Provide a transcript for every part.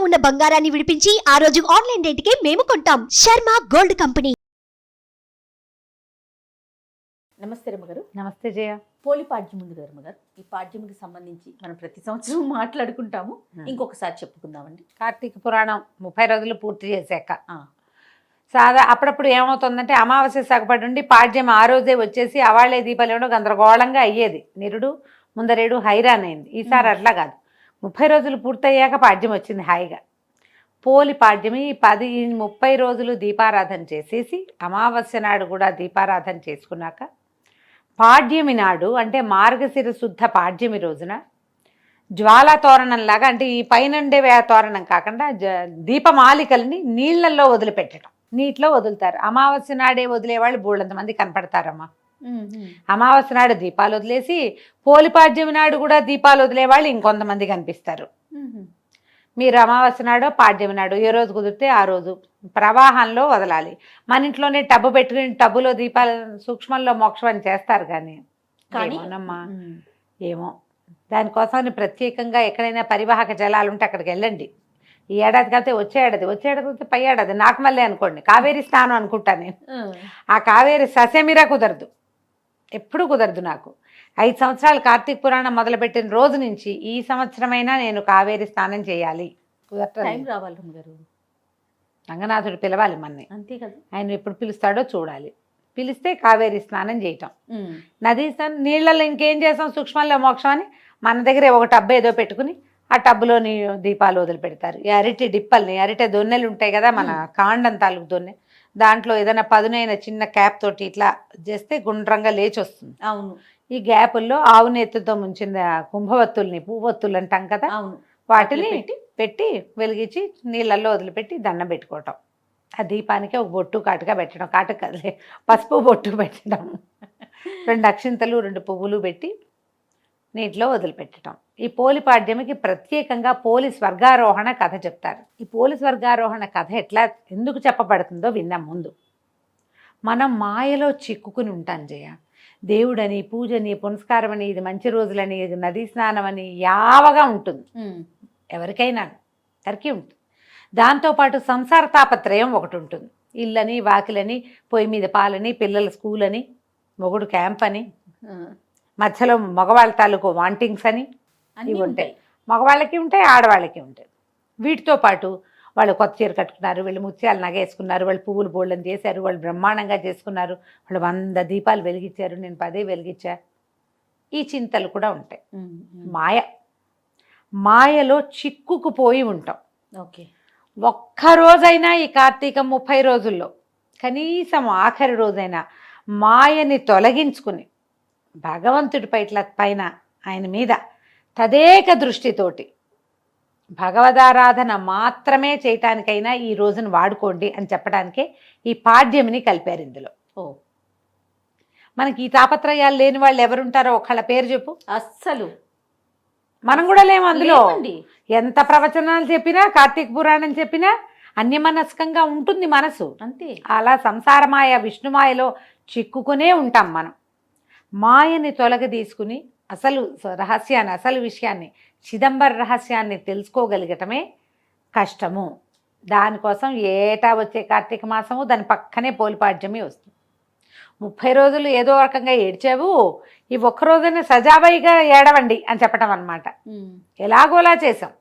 ఉన్న బంగారాన్ని విడిపించి ఆ రోజు ఆన్లైన్ రేటుకే మేము కొంటాం. Sharma gold company. నమస్తే రమ్మగారు. నమస్తే జయ. పోలి పాడ్యం ఉంది కదా రమ్మగారు, ఈ పాడ్యంకి సంబంధించి మనం ప్రతి సంవత్సరం మాట్లాడుకుంటాము, ఇంకొకసారి చెప్పుకుందామండి. కార్తీక పురాణం 30 రోజులు పూర్తి చేశాక అప్పుడప్పుడు ఏమవుతుందంటే అమావాస్య సగపడి ఉండి పాడ్యం ఆ రోజే వచ్చేసి అవాళ్లే దీపాలు ఇవ్వడం గందరగోళంగా అయ్యేది. నిరుడు ముందరేడు హైరాన్ అయింది. ఈసారి అట్లా కాదు, 30 రోజులు పూర్తయ్యాక పాడ్యం వచ్చింది హాయిగా. పోలి పాడ్యమి 30 రోజులు దీపారాధన చేసేసి అమావాస్య నాడు కూడా దీపారాధన చేసుకున్నాక పాడ్యమి నాడు అంటే మార్గశిర శుద్ధ పాడ్యమి రోజున జ్వాలా తోరణంలాగా, అంటే ఈ పైనండే తోరణం కాకుండా దీపమాలికల్ని నీళ్లలో వదిలిపెట్టడం. నీటిలో వదులుతారు. అమావాస్య నాడే వదిలేవాళ్ళు బోళ్ళంత మంది కనపడతారమ్మా. అమావాస్య నాడు దీపాలు వదిలేసి పోలిపాడ్యమి నాడు కూడా దీపాలు వదిలేవాళ్ళు ఇంకొంతమంది కనిపిస్తారు. మీరు అమావాస్య నాడో పాడ్యమి నాడు ఏ రోజు కుదిరితే ఆ రోజు ప్రవాహంలో వదలాలి. మన ఇంట్లోనే టబ్బు పెట్టుకుని టబ్బులో దీపాలు సూక్ష్మంలో మోక్షం అని చేస్తారు. కానీ ఏమోనమ్మా, ఏమో దానికోసం ప్రత్యేకంగా ఎక్కడైనా పరివాహక జలాలు ఉంటే అక్కడికి వెళ్ళండి. ఈ ఏడాది కాకపోతే వచ్చే ఏడాది పై ఏడాది నాకు మళ్ళీ అనుకోండి కావేరీ స్నానం అనుకుంటాను నేను. ఆ కావేరి ససేమిరా కుదరదు, ఎప్పుడు కుదరదు నాకు. 5 సంవత్సరాలు కార్తీక పురాణం మొదలుపెట్టిన రోజు నుంచి ఈ సంవత్సరమైనా నేను కావేరి స్నానం చేయాలి. టైం రావాలి గారు, రంగనాథుడు పిలవాలి మన్ని, అంతే కదా. ఆయన ఎప్పుడు పిలుస్తాడో చూడాలి. పిలిస్తే కావేరి స్నానం చేయటం. నదీ స్నానం నీళ్ళల్లో ఇంకేం చేస్తాం, సూక్ష్మంలో మోక్షం అని మన దగ్గరే ఒక టబ్బు ఏదో పెట్టుకుని ఆ టబ్బులో దీపాలు వదిలిపెడతారు. ఈ అరటి డిప్పల్ని, అరటి దొన్నెలు ఉంటాయి కదా మన కాండం తాలూకు దొన్నె, దాంట్లో ఏదైనా పదునైన చిన్న క్యాప్ తోటి ఇట్లా చేస్తే గుండ్రంగా లేచి వస్తుంది. అవును. ఈ గ్యాపుల్లో ఆవు నెత్తుతో ముంచిన కుంభవత్తుల్ని, పువ్వొత్తులు అంటాం కదా, వాటిని పెట్టి వెలిగించి నీళ్ళల్లో వదిలిపెట్టి దండం పెట్టుకోవటం. ఆ దీపానికి ఒక బొట్టు కాటుగా పెట్టడం, కాటుక కదలే పసుపు బొట్టు పెట్టడం, 2 అక్షింతలు 2 పువ్వులు పెట్టి నీటిలో వదిలిపెట్టడం. ఈ పోలి పాడ్యమికి ప్రత్యేకంగా పోలి స్వర్గారోహణ కథ చెప్తారు. ఈ పోలి స్వర్గారోహణ కథ ఎందుకు చెప్పబడుతుందో విన్నాం. ముందు మనం మాయలో చిక్కుకుని ఉంటాం జయ. దేవుడని, పూజని, పునస్కారం అని, ఇది మంచి రోజులని, ఇది నదీ స్నానం అని యావగా ఉంటుంది ఎవరికైనా, అందరికీ ఉంటుంది. దాంతోపాటు సంసార తాపత్రయం ఒకటి ఉంటుంది. ఇల్లని, వాకిలని, పొయ్యి మీద పాలని, పిల్లల స్కూల్ అని, మొగుడు క్యాంప్ అని, మధ్యలో మగవాళ్ళ తాలూకు వాంటింగ్స్ అని ఇవి ఉంటాయి. మగవాళ్ళకి ఉంటాయి, ఆడవాళ్ళకి ఉంటాయి. వీటితో పాటు వాళ్ళు కొత్త చీర కట్టుకున్నారు, వీళ్ళు ముత్యాలు నగేసుకున్నారు, వాళ్ళు పువ్వులు బోళ్ళని చేశారు, వాళ్ళు బ్రహ్మాండంగా చేసుకున్నారు, వాళ్ళు 100 దీపాలు వెలిగించారు, నేను 10 వెలిగించా. ఈ చింతలు కూడా ఉంటాయి. మాయలో చిక్కుకుపోయి ఉంటాం. ఓకే. ఒక్కరోజైనా ఈ కార్తీకం 30 రోజుల్లో కనీసం ఆఖరి రోజైనా మాయని తొలగించుకుని భగవంతుడి పైన ఆయన మీద తదేక దృష్టితోటి భగవదారాధన మాత్రమే చేయటానికైనా ఈ రోజును వాడుకోండి అని చెప్పడానికే ఈ పాడ్యమిని కలిపారు ఇందులో. మనకి ఈ తాపత్రయాలు లేని వాళ్ళు ఎవరుంటారో ఒకళ్ళ పేరు చెప్పు. అస్సలు మనం కూడా లేము అందులో. ఎంత ప్రవచనాలు చెప్పినా, కార్తీక పురాణం చెప్పినా అన్యమనస్కంగా ఉంటుంది మనసు, అంతే. అలా సంసారమాయ విష్ణుమాయలో చిక్కుకునే ఉంటాం మనం. మాయని తొలగదీసుకుని అసలు రహస్యాన్ని, అసలు విషయాన్ని, చిదంబర రహస్యాన్ని తెలుసుకోగలిగటమే కష్టము. దానికోసం ఏటా వచ్చే కార్తీక మాసము దాని పక్కనే పోలిపాడ్యమి వస్తుంది. 30 రోజులు ఏదో రకంగా ఏడ్చావు, ఈ ఒక్కరోజునే సజావైగా ఏడవండి అని చెప్పటం అన్నమాట. ఎలాగోలా చేసాం.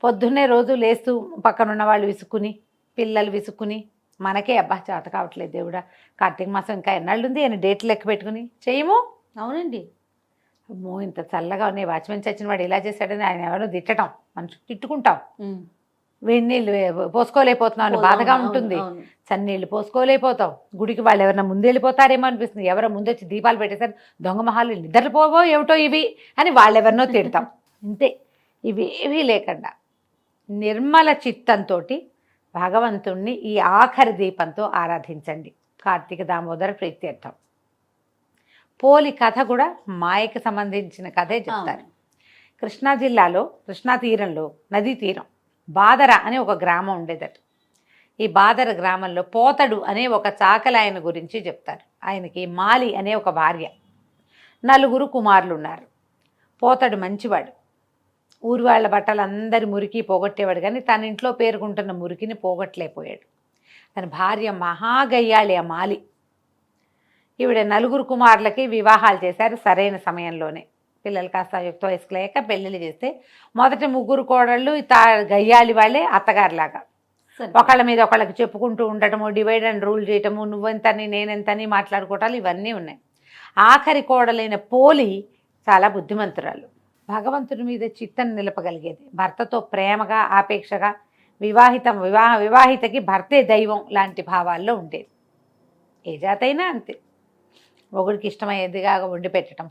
పొద్దున్నే రోజు లేస్తూ పక్కనున్న వాళ్ళు విసుక్కుని, పిల్లలు విసుక్కుని, మనకే అబ్బా చేత కావట్లేదు దేవుడా, కార్తీక మాసం ఇంకా ఎన్నాళ్ళుంది అని డేట్లు లెక్క పెట్టుకుని చేయము. అవునండి. అమ్మో ఇంత చల్లగా ఉన్నాయి, వాచ్మెన్ చచ్చిన వాడు ఇలా చేశాడని ఆయన ఎవరో తిట్టడం, మనం తిట్టుకుంటాం. వేడి నీళ్ళు పోసుకోలేకపోతున్నాం అని బాధగా ఉంటుంది. చన్నీళ్ళు పోసుకోలేకపోతాం. గుడికి వాళ్ళు ఎవరైనా ముందు వెళ్ళిపోతారేమో అనిపిస్తుంది. ఎవరో ముందొచ్చి దీపాలు పెట్టేసారు, దొంగ మహాలు నిద్రపోవో ఏమిటో ఇవి అని వాళ్ళెవరినో తిడతాం. అంతే. ఇవి ఏవీ లేకుండా నిర్మల చిత్తంతో భగవంతుణ్ణి ఈ ఆఖరి దీపంతో ఆరాధించండి. కార్తీక దామోదర ప్రీత్యర్థం. పోలి కథ కూడా మాయకి సంబంధించిన కథే చెప్తారు. కృష్ణా జిల్లాలో, కృష్ణా తీరంలో, నదీ తీరం బాదర అనే ఒక గ్రామం ఉండేదట. ఈ బాదర గ్రామంలో పోతడు అనే ఒక చాకలాయన గురించి చెప్తారు. ఆయనకి మాలి అనే ఒక భార్య, 4 కుమారులు ఉన్నారు. పోతడు మంచివాడు, ఊరి వాళ్ళ బట్టలు అందరి మురికి పోగొట్టేవాడు, కానీ తన ఇంట్లో పేరుకుంటున్న మురికిని పోగొట్టలేకపోయాడు. తన భార్య మహాగయ్యాళి ఆ మాలి. ఈవిడ 4 కుమారులకి వివాహాలు చేశారు సరైన సమయంలోనే. పిల్లలు కాస్త యుక్త వయసుకు లేక పెళ్ళిళ్ళు చేస్తే మొదటి 3 కోడళ్ళు గయ్యాళి వాళ్ళే అత్తగారిలాగా ఒకళ్ళ మీద ఒకళ్ళకి చెప్పుకుంటూ ఉండటము, డివైడ్ అండ్ రూల్ చేయటము, నువ్వెంతని నేనెంతని మాట్లాడుకోవటాలు ఇవన్నీ ఉన్నాయి. ఆఖరి కోడలైన పోలి చాలా బుద్ధిమంతురాలు, భగవంతుడి మీద చిత్తం నిలపగలిగేది, భర్తతో ప్రేమగా ఆపేక్షగా, వివాహితకి భర్తే దైవం లాంటి భావాల్లో ఉండేది. ఏ జాతైనా అంతే. మొగుడికి ఇష్టమయ్యేదిగా వండి పెట్టడం,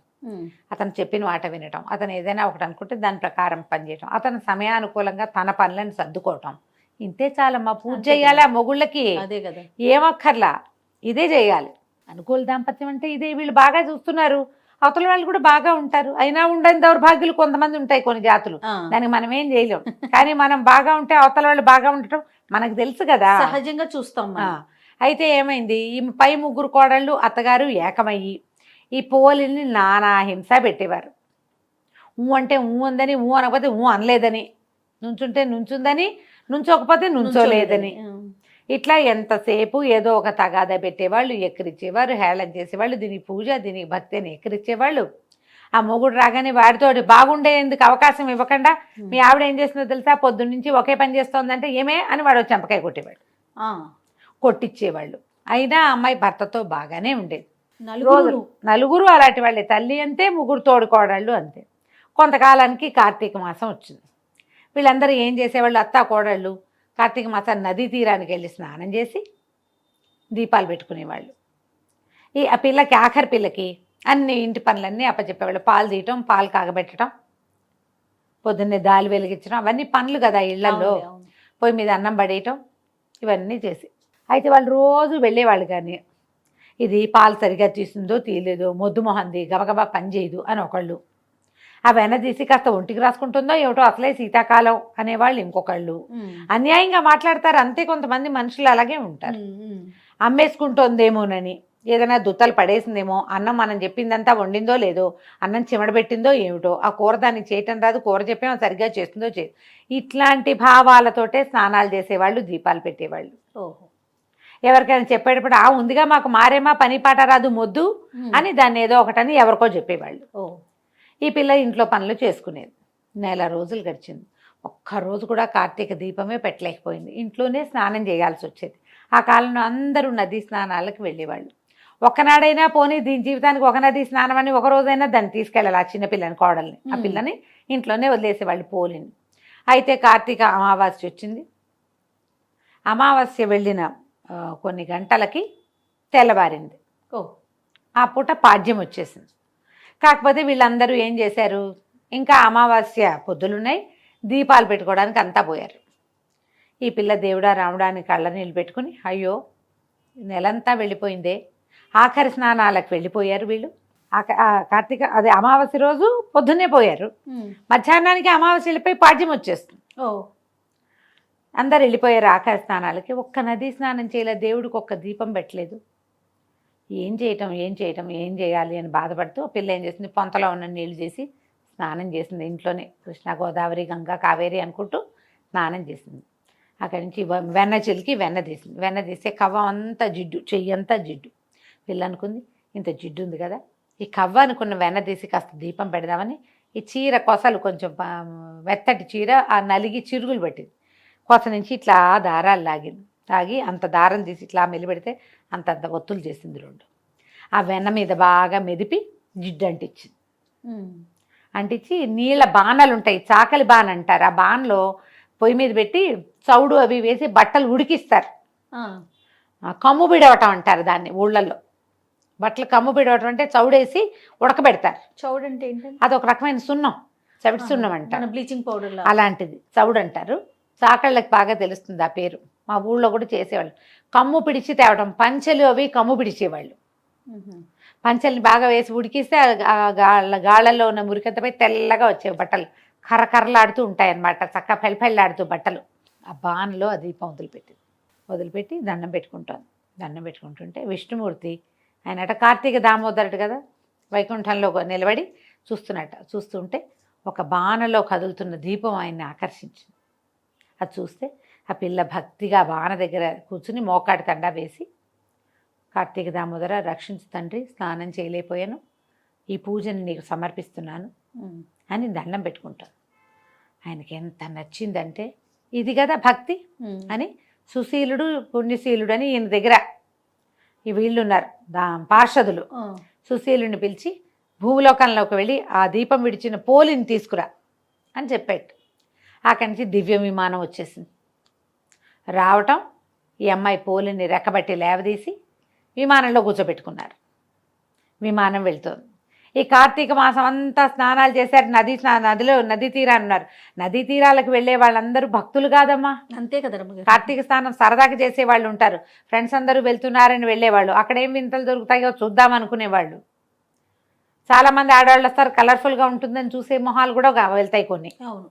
అతను చెప్పిన మాట వినటం, అతను ఏదైనా ఒకటి అనుకుంటే దాని ప్రకారం పనిచేయటం, అతను సమయానుకూలంగా తన పనులను సర్దుకోవటం, ఇంతే చాలమ్మా. పూజ చేయాలి ఆ మొగుళ్ళకి, అదే కదా, ఏమక్కర్లా, ఇదే చేయాలి. అనుకూల దాంపత్యం అంటే ఇదే. వీళ్ళు బాగా చూస్తున్నారు, అవతల వాళ్ళు కూడా బాగా ఉంటారు. అయినా ఉండని దౌర్భాగ్యులు కొంతమంది ఉంటాయి, కొన్ని జాతులు, దానికి మనం ఏం చేయలేం. కానీ మనం బాగా ఉంటే అవతల వాళ్ళు బాగా ఉండటం మనకు తెలుసు కదా, సహజంగా చూస్తాం. అయితే ఏమైంది, ఈ పై 3 కోడళ్ళు అత్తగారు ఏకమయ్యి ఈ పోలిని నానా హింస పెట్టేవారు. అంటే ఉందని, అనకపోతే అనలేదని, నుంచుంటే నుంచుందని, నుంచోకపోతే నుంచోలేదని, ఇట్లా ఎంతసేపు ఏదో ఒక తగాదా పెట్టేవాళ్ళు, ఎక్కిరిచ్చేవారు, హేళన చేసేవాళ్ళు. దీనికి పూజ, దీనికి భక్తి అని ఎక్కిరిచ్చేవాళ్ళు. ఆ మొగుడు రాగానే వాడితోటి బాగుండేందుకు అవకాశం ఇవ్వకుండా, మీ ఆవిడ ఏం చేస్తుందో తెలుసా, పొద్దున్నుంచి ఒకే పని చేస్తోందంటే ఏమే అని వాడు చెంపకాయ కొట్టేవాడు, కొట్టించేవాళ్ళు. అయినా అమ్మాయి భర్తతో బాగానే ఉండేది. 4 అలాంటి వాళ్ళే. తల్లి అంతే, 3 తోడుకోడళ్ళు అంతే. కొంతకాలానికి కార్తీక మాసం వచ్చింది. వీళ్ళందరూ ఏం చేసేవాళ్ళు, అత్తా కోడళ్ళు కార్తీక మాసం నదీ తీరానికి వెళ్ళి స్నానం చేసి దీపాలు పెట్టుకునేవాళ్ళు. ఆ పిల్లకి, ఆఖరి పిల్లకి అన్ని ఇంటి పనులన్నీ అప్పచెప్పేవాళ్ళు. పాలు తీయటం, పాలు కాగబెట్టడం, పొద్దున్నే దాలి వెలిగించడం, అవన్నీ పనులు కదా ఇళ్లలో. పొయ్యి మీద అన్నం పడేయటం, ఇవన్నీ చేసి. అయితే వాళ్ళు రోజు వెళ్ళేవాళ్ళు, కానీ ఇది పాలు సరిగా తీసిందో తీయలేదో, మొద్దు మొహంది, గబగబా పని చేయదు అని ఒకళ్ళు, ఆ వెన్న తీసి కాస్త ఒంటికి రాసుకుంటుందో ఏమిటో, అసలే శీతాకాలం అనేవాళ్ళు ఇంకొకళ్ళు. అన్యాయంగా మాట్లాడతారు అంతే. కొంతమంది మనుషులు అలాగే ఉంటారు. అమ్మేసుకుంటోందేమోనని, ఏదైనా దుత్తలు పడేసిందేమో, అన్నం మనం చెప్పిందంతా వండిందో లేదో, అన్నం చిమడబెట్టిందో ఏమిటో, ఆ కూర దానికి చేయటం రాదు, కూర చెప్పేమో సరిగ్గా చేస్తుందో చేయదు, ఇట్లాంటి భావాలతోటే స్నానాలు చేసేవాళ్ళు, దీపాలు పెట్టేవాళ్ళు. ఓహో. ఎవరికైనా చెప్పేటప్పుడు ఉందిగా మాకు మారేమా, పని పాట రాదు మొద్దు అని దాన్ని ఏదో ఒకటని ఎవరికో చెప్పేవాళ్ళు. ఈ పిల్ల ఇంట్లో పనులు చేసుకునేది. 1 రోజులు గడిచింది. ఒక్కరోజు కూడా కార్తీక దీపమే పెట్టలేకపోయింది. ఇంట్లోనే స్నానం చేయాల్సి వచ్చేది. ఆ కాలంలో అందరూ నదీ స్నానాలకు వెళ్ళేవాళ్ళు. ఒక్కనాడైనా పోనీ దీని జీవితానికి ఒక నదీ స్నానం అని ఒక రోజైనా దాన్ని తీసుకెళ్ళాలి, ఆ చిన్నపిల్లని, కోడల్ని. ఆ పిల్లని ఇంట్లోనే వదిలేసేవాళ్ళు, పోలిని. అయితే కార్తీక అమావాస్య వచ్చింది. అమావాస్య వెళ్ళిన కొన్ని గంటలకి తెల్లవారింది. ఆ పూట పాడ్యం వచ్చేసింది. కాకపోతే వీళ్ళందరూ ఏం చేశారు, ఇంకా అమావాస్య పొద్దులున్నాయి, దీపాలు పెట్టుకోవడానికి అంతా పోయారు. ఈ పిల్ల దేవుడా రాముడాని కళ్ళ నీళ్ళు పెట్టుకుని, అయ్యో నెలంతా వెళ్ళిపోయిందే, ఆఖరి స్నానాలకు వెళ్ళిపోయారు వీళ్ళు. కార్తీక అదే అమావాస్య రోజు పొద్దున్నే పోయారు, మధ్యాహ్నానికి అమావాస్య వెళ్ళిపోయి పాడ్యం వచ్చేస్తుంది. అందరు వెళ్ళిపోయారు ఆఖరి స్నానాలకి. ఒక్క నదీ స్నానం చేయలేదు, దేవుడికి ఒక్క దీపం పెట్టలేదు. ఏం చేయాలి అని బాధపడుతూ ఆ పిల్ల ఏం చేసింది, పొంతలో ఉన్న నీళ్ళు చేసి స్నానం చేసింది. ఇంట్లోనే కృష్ణా, గోదావరి, గంగా, కావేరి అనుకుంటూ స్నానం చేసింది. అక్కడి నుంచి వెన్న చిలికి వెన్న తీసింది. వెన్న తీస్తే కవ్వ అంతా జిడ్డు, చెయ్యి అంతా జిడ్డు. పిల్ల అనుకుంది, ఇంత జిడ్డు ఉంది కదా, ఈ కవ్వ అనుకున్న వెన్న తీసి కాస్త దీపం పెడదామని ఈ చీర కొసలు, కొంచెం మెత్తటి చీర, ఆ నలిగి చిరుగులు పెట్టింది. కొస నుంచి ఇట్లా దారాలు లాగి అంత దారం తీసి ఇట్లా మెలిపెడితే అంతంత ఒత్తులు చేసింది 2. ఆ వెన్న మీద బాగా మెదిపి జిడ్డు అంటించింది. అంటించి నీళ్ళ బాణలు ఉంటాయి, చాకలి బాణ అంటారు, ఆ బాణలో పొయ్యి మీద పెట్టి చౌడు అవి వేసి బట్టలు ఉడికిస్తారు. కమ్ము బిడవటం అంటారు దాన్ని ఊళ్ళల్లో. బట్టలు కమ్ము బిడవటం అంటే చౌడేసి ఉడకబెడతారు. చౌడు అంటే ఏంటంటే అదొక రకమైన సున్నం, చవిటి సున్నం అంటారు, బ్లీచింగ్ పౌడర్ అలాంటిది చౌడు అంటారు. చాకళ్ళకి బాగా తెలుస్తుంది ఆ పేరు. మా ఊళ్ళో కూడా చేసేవాళ్ళు. కమ్ము పిడిచి తేవడం, పంచెలు అవి కమ్ము పిడిచేవాళ్ళు. పంచెల్ని బాగా వేసి ఉడికిస్తే గాళ్ళల్లో ఉన్న మురికంతపై తెల్లగా వచ్చేవి బట్టలు, కర్రకర్రలాడుతూ ఉంటాయన్నమాట, చక్కగా పెళ్ళపెళ్ళాడుతూ బట్టలు. ఆ బాణలో ఆ దీపం వదిలిపెట్టి దండం పెట్టుకుంటుంటే విష్ణుమూర్తి ఆయనట కార్తీక దామోదరుడు కదా, వైకుంఠంలో నిలబడి చూస్తుంటే ఒక బాణలో కదులుతున్న దీపం ఆయన్ని ఆకర్షించింది. అది చూస్తే ఆ పిల్ల భక్తిగా బాణ దగ్గర కూర్చుని మోకాడి తండా వేసి, కార్తీక దామోదర రక్షించు తండ్రి, స్నానం చేయలేకపోయాను, ఈ పూజని నీకు సమర్పిస్తున్నాను అని దండం పెట్టుకుంటాను. ఆయనకి ఎంత నచ్చిందంటే, ఇది కదా భక్తి అని సుశీలుడు పుణ్యశీలుడు అని ఈయన దగ్గర ఈ వీళ్ళు ఉన్నారు పార్షదులు. సుశీలుని పిలిచి భూలోకంలోకి వెళ్ళి ఆ దీపం విడిచిన పోలిని తీసుకురా అని చెప్పాడు. అక్కడి నుంచి దివ్య విమానం వచ్చేసింది. రావటం, ఈ అమ్మాయి పోలిని రెక్కబట్టి లేవదీసి విమానంలో కూర్చోబెట్టుకున్నారు. విమానం వెళ్తుంది. ఈ కార్తీక మాసం అంతా స్నానాలు చేశారు. నదీ తీరాన్ని ఉన్నారు. నదీ తీరాలకు వెళ్ళే వాళ్ళందరూ భక్తులు కాదమ్మా. అంతే కదా రమ్మగారు. కార్తీక స్నానం సరదాగా చేసే వాళ్ళు ఉంటారు. ఫ్రెండ్స్ అందరూ వెళ్తున్నారని వెళ్ళేవాళ్ళు. అక్కడ ఏం వింతలు దొరుకుతాయో చూద్దాం అనుకునేవాళ్ళు. చాలామంది ఆడవాళ్ళు వస్తారు, కలర్ఫుల్గా ఉంటుందని చూసే మొహాలు కూడా వెళ్తాయి కొన్ని. అవును.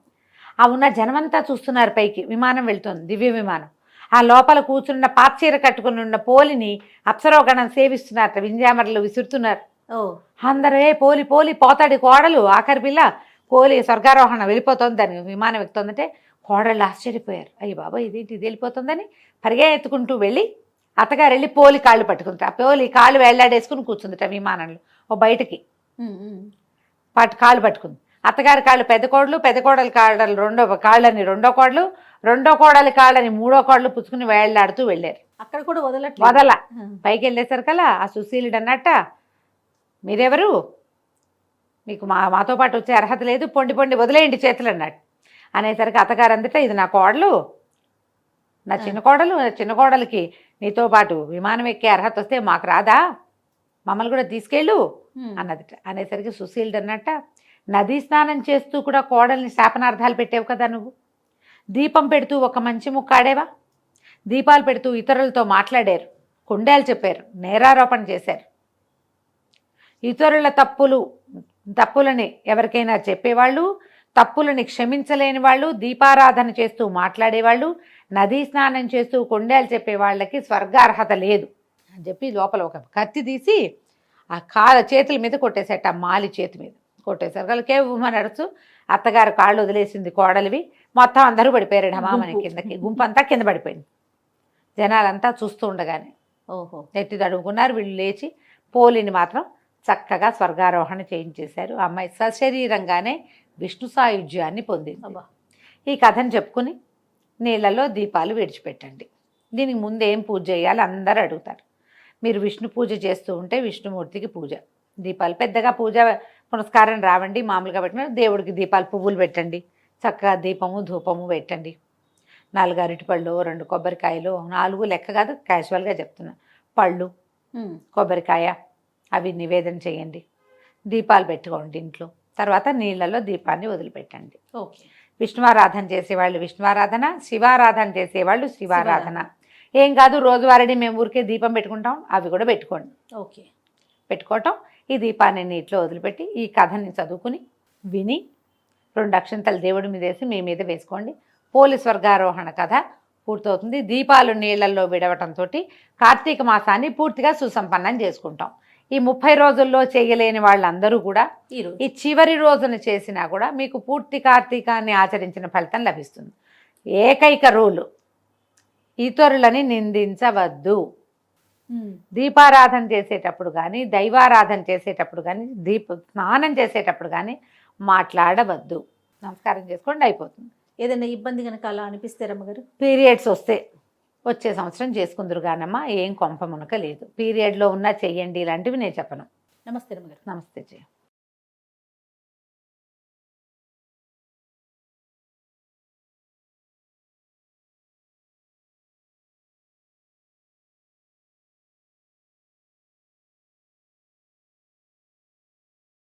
ఆ ఉన్న జనమంతా చూస్తున్నారు పైకి. విమానం వెళ్తుంది, దివ్య విమానం. ఆ లోపల కూర్చున్న పాచీర కట్టుకుని ఉన్న పోలిని అప్సరోగణం సేవిస్తున్నారట. వింజామరలు విసురుతున్నారు. అందరే పోలి పోలి పోతాడు కోడలు, ఆఖరి పిల్ల పోలి స్వర్గారోహణ వెళ్ళిపోతుంది. దాన్ని విమానం ఎక్కుతుందంటే కోడళ్ళు ఆశ్చర్యపోయారు. అయ్యి బాబా ఇదేంటి ఇది వెళ్ళిపోతుందని పరిగెత్తుకుంటూ వెళ్ళి అత్తగారు వెళ్ళి పోలి కాళ్ళు పట్టుకుంటారు. ఆ పోలి కాళ్ళు వేళ్లాడేసుకుని కూర్చుందిట విమానంలో ఓ బయటకి కాళ్ళు పట్టుకుంది. అత్తగారి కాళ్ళు పెద్ద కోడలు, పెద్ద కోడలి కాళ్ళని రెండో కోడలు, రెండో కోడలి కాళ్ళని మూడో కోడలు పుచ్చుకుని వేళ్లాడుతూ వెళ్ళారు. అక్కడ కూడా వదల పైకి వెళ్ళేసరికల్లా ఆ సుశీలుడు అన్నట్ట, మీరెవరు, మీకు మాతో పాటు వచ్చే అర్హత లేదు, పొండి వదిలేయండి చేతులు అన్నట్టు. అనేసరికి అత్తగారు అందట, ఇది నా కోడలు, నా చిన్న కోడలికి నీతో పాటు విమానం ఎక్కే అర్హత వస్తే మాకు రాదా, మమ్మల్ని కూడా తీసుకెళ్ళు అన్నదిట. అనేసరికి సుశీలుడు అన్నట్ట, నదీ స్నానం చేస్తూ కూడా కోడల్ని శాపనార్థాలు పెట్టావు కదా నువ్వు, దీపం పెడుతూ ఒక మంచి ముక్కాడేవా, దీపాలు పెడుతూ ఇతరులతో మాట్లాడారు, కుండేలు చెప్పారు, నేరారోపణ చేశారు, ఇతరుల తప్పులని ఎవరికైనా చెప్పేవాళ్ళు, తప్పులని క్షమించలేని వాళ్ళు, దీపారాధన చేస్తూ మాట్లాడేవాళ్ళు, నదీ స్నానం చేస్తూ కొండేలు చెప్పే వాళ్ళకి స్వర్గార్హత లేదు అని చెప్పి లోపల ఒక కత్తి తీసి ఆ చేతుల మీద కొట్టేసేట. మాలి చేతి మీద కొట్టేశారు. వాళ్ళకే నడుచు అత్తగారు కాళ్ళు వదిలేసింది కోడలివి. మొత్తం అందరూ పడిపోయారు ఢమామని కిందకి. గుంపంతా కింద పడిపోయింది. జనాలంతా చూస్తూ ఉండగానే ఎత్తి తడుముకున్నారు. వీళ్ళు లేచి పోలిని మాత్రం చక్కగా స్వర్గారోహణ చేయించేశారు. ఆ అమ్మాయి సశరీరంగానే విష్ణు సాయుధ్యాన్ని పొందింది. ఈ కథను చెప్పుకుని నీళ్ళలో దీపాలు విడిచిపెట్టండి. దీనికి ముందు ఏం పూజ చేయాలి అందరూ అడుగుతారు. మీరు విష్ణు పూజ చేస్తూ ఉంటే విష్ణుమూర్తికి పూజ, దీపాలు పెద్దగా పూజ పునస్కారం రావండి, మామూలుగా పెట్టిన దేవుడికి దీపాలు పువ్వులు పెట్టండి, చక్కగా దీపము ధూపము పెట్టండి, 4 అరటిపళ్ళు, 2 కొబ్బరికాయలు, 4 లెక్క కాదు క్యాజువల్గా చెప్తున్నా, పళ్ళు కొబ్బరికాయ అవి నివేదన చేయండి, దీపాలు పెట్టుకోండి ఇంట్లో. తర్వాత నీళ్ళలో దీపాన్ని వదిలిపెట్టండి. ఓకే. విష్ణువారాధన చేసేవాళ్ళు విష్ణువారాధన, శివారాధన చేసేవాళ్ళు శివారాధన. ఏం కాదు రోజువారీ మేము ఊరికే దీపం పెట్టుకుంటాం, అవి కూడా పెట్టుకోండి. ఓకే. పెట్టుకోవటం, ఈ దీపాన్ని నీటిలో వదిలిపెట్టి ఈ కథని చదువుకుని విని 2 అక్షంతలు దేవుడి మీద వేసి మీ మీద వేసుకోండి. పోలి స్వర్గారోహణ కథ పూర్తవుతుంది. దీపాలు నీళ్లలో విడవటంతో కార్తీక మాసాన్ని పూర్తిగా సుసంపన్నం చేసుకుంటాం. ఈ 30 రోజుల్లో చేయలేని వాళ్ళందరూ కూడా ఈ చివరి రోజున చేసినా కూడా మీకు పూర్తి కార్తీకాన్ని ఆచరించిన ఫలితం లభిస్తుంది. ఏకైక రూలు, ఇతరులని నిందించవద్దు. దీపారాధన చేసేటప్పుడు కానీ, దైవారాధన చేసేటప్పుడు కానీ, స్నానం చేసేటప్పుడు కానీ మాట్లాడవద్దు. నమస్కారం చేసుకోండి, అయిపోతుంది. ఏదైనా ఇబ్బంది కనుక అలా అనిపిస్తే రమ్మగారు, పీరియడ్స్ వచ్చే సంవత్సరం చేసుకుందరు కానమ్మా, ఏం కొంప మునక లేదు. పీరియడ్లో ఉన్నా చెయ్యండి, ఇలాంటివి నేను చెప్పను. నమస్తే రమ్మగారు. నమస్తే జయ.